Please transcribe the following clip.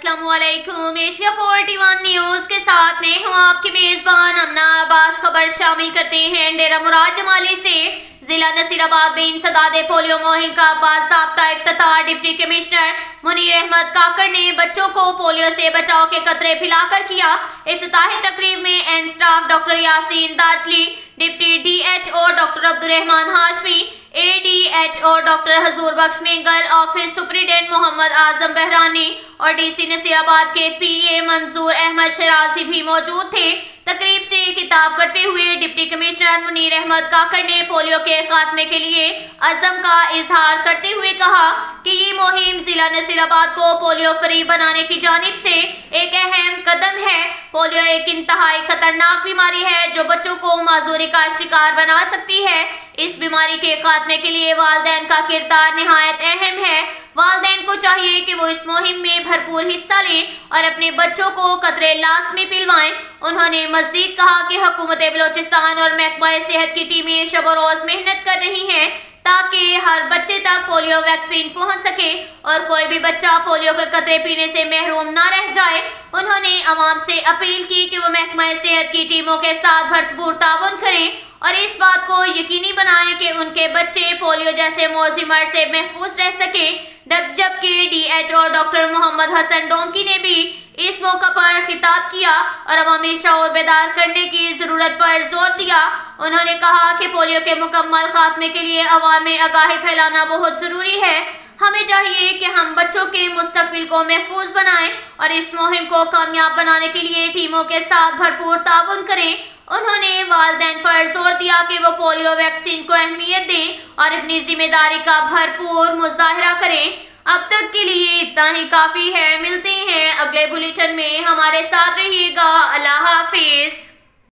अस्सलामु अलैकुम। Asia 41 news के साथ मैं हूँ आपकी मेजबान अमना अब्बास। खबर शामिल करते हैं डेरा मुराद जमाली से। जिला नसीराबाद में इंसदादे पोलियो मुहिम का बाज़ाब्ता इफ्तिताह डिप्टी कमिश्नर मुनीर अहमद काकड़ ने बच्चों को पोलियो से बचाव के कतरे पिलाकर किया। इफ्तिताही तकरीब में एन staff doctor Yasin Dajli, deputy DHO doctor Abdur Rahman Hashmi, ADHO doctor Hazoor Bakhsh Mengal, office superintendent Mohammad Azam Bahrani और DC नसीराबाद के PA मंजूर अहमद शराजी भी मौजूद थे। तकरीब से खिताब करते हुए डिप्टी कमिश्नर मुनीर अहमद काकड़ ने पोलियो के खात्मे के लिए अज़म का इजहार करते हुए कहा कि ये मुहिम जिला नसीराबाद को पोलियो फ्री बनाने की जानिब से एक अहम कदम है। पोलियो एक इंतहाई खतरनाक बीमारी है जो बच्चों को माजूरी का शिकार बना सकती है। इस बीमारी के खात्मे के लिए वालिदैन का किरदार निहायत अहम है। वालिदैन को चाहिए कि वो इस मुहिम में भरपूर हिस्सा लें और अपने बच्चों को कतरे लाजमी पिलवाएं। उन्होंने मज़ीद कहा कि हुकूमत बलोचिस्तान और महकमा सेहत की टीमें शब रोज़ मेहनत कर रही हैं ताकि हर बच्चे तक पोलियो वैक्सीन पहुंच सके और कोई भी बच्चा पोलियो के कतरे पीने से महरूम ना रह जाए। उन्होंने अवाम से अपील की कि वो महकमा सेहत की टीमों के साथ भरपूर ताउन करें और इस बात को यकीनी बनाएं कि उनके बच्चे पोलियो जैसे मौजी मर्ज से महफूज रह सके। जबकि DHO डॉक्टर मोहम्मद हसन डोंकी ने भी इस मौका पर खिताब किया और अवामी शऊर बेदार करने की जरूरत पर जोर दिया। उन्होंने कहा कि पोलियो के मुकम्मल खात्मे के लिए अवाम में आगाही फैलाना बहुत जरूरी है। हमें चाहिए कि हम बच्चों के मुस्तकबिल को महफूज बनाएं और इस मुहिम को कामयाब बनाने के लिए टीमों के साथ भरपूर ताउन करें। उन्होंने वालिदैन पर जोर दिया कि वो पोलियो वैक्सीन को अहमियत दें और अपनी जिम्मेदारी का भरपूर मुजाहिरा करें। अब तक के लिए इतना ही काफी है। मिलते हैं अगले बुलेटिन में, हमारे साथ रहिएगा। अल्लाह हाफिज।